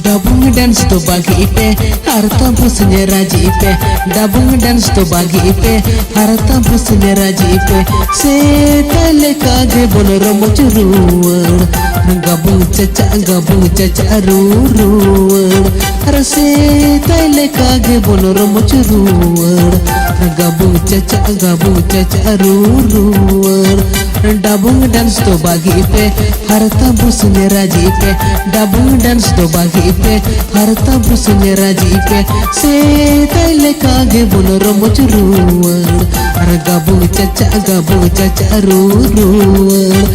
Dabung dance to bagi ipe harta busnya raji ipe. Dabung dance to bagi ipe harta busnya raji ipe. Setale kage boloro mochuruar gabung caca ruruar. Setale kage boloro mochuruar gabung caca ruruar. Dabung dance to bagi ipe harta busnya raji ipe. Dabung dance to bagi ipe harta busnya raji ipe. Setale kage boloro mochuruar gabung caca ruruar.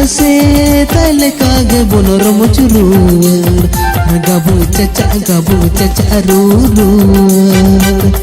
Setale kage boloro mochuruar gabung caca ruruar.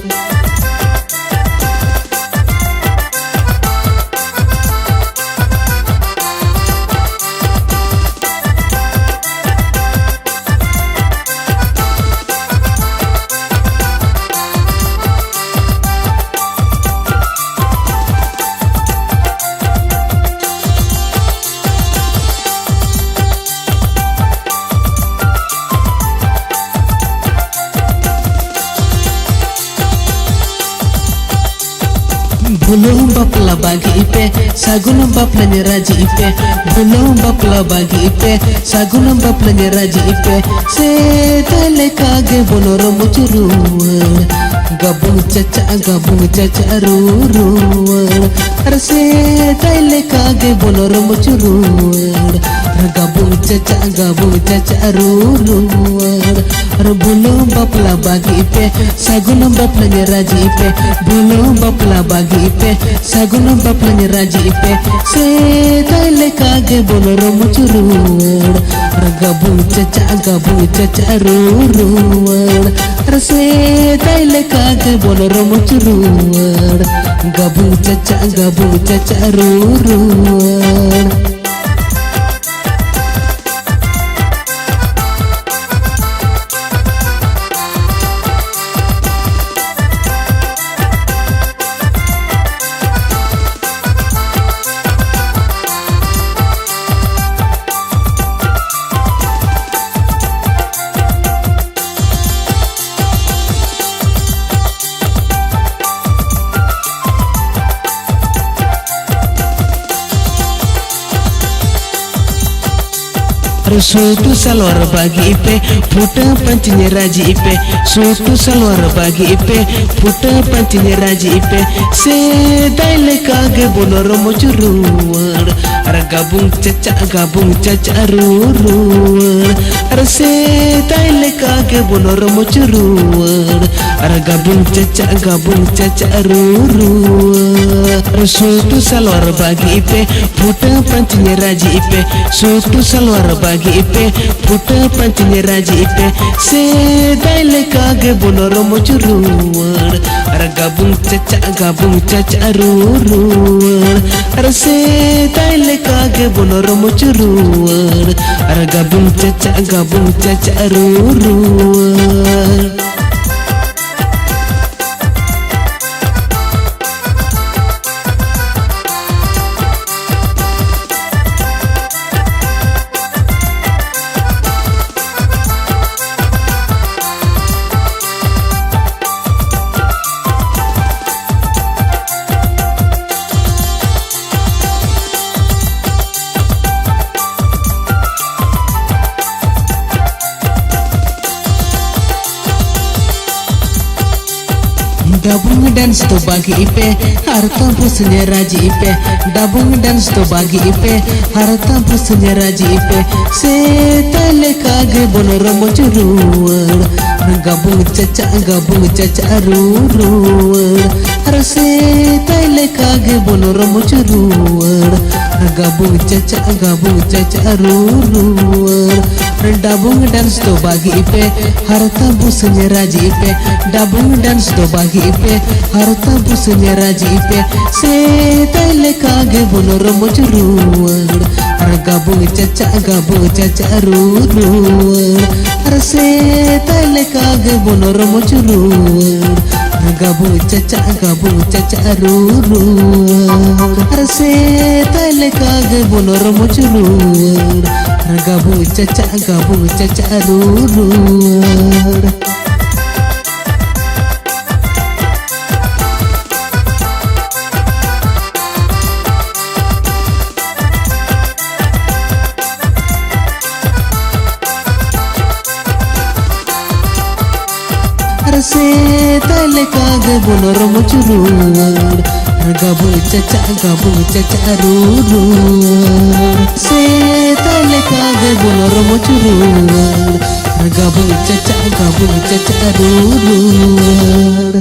Belum bapla bagi ipe sagunam baplanya raji ipe. Belum bapla bagi ipe sagunam baplanya raji ipe. Setale kage boloro mochuruar gabung caca ruruar. Setale kage boloro mochuruar gabung caca ruruar. Belum bapla bagi ipe sagunam baplanya raji ipe. Belum bapla bagi ipe sagunam baplanya raji ipe. Setale kage boloro mochuruar gabung caca ruruar. Setale kage boloro mochuruar gabung caca ruruar. Suatu salwar bagi ipe puta pancinya raji ipe. Suatu salwar bagi ipe puta pancinya raji ipe. Setale kage boloro mochuruar gabung caca ruruar. Setale kage boloro mochuruar gabung caca ruruar. Suatu salwar bagi ipe puta pancinya raji ipe. Suatu salwar bagi ipe puta pancinya raji ipe. Setale kage boloro mochuruar gabung caca ruruar. Setale kage boloro mochuruar gabung caca ruruar. Dabung dance to bagi ipe harta busnya raji ipe. Dabung dance to bagi ipe harta busnya raji ipe. Setale kage boloro mochuruar gabung caca ruruar. Setale kage boloro mochuruar gabung caca ruruar. Dabung dance to bagi ipe harta busnya raji ipe. Dabung dance to bagi ipe harta busnya raji ipe. Setale kage boloro mochuruar gabung caca ruruar. Setale kage boloro mochuruar gabu caca rurur se tale kage bonor muculur gabu caca rurur se tale kage bonor muculur gabu caca rurur se tale kage bonor muculur gabu caca rurur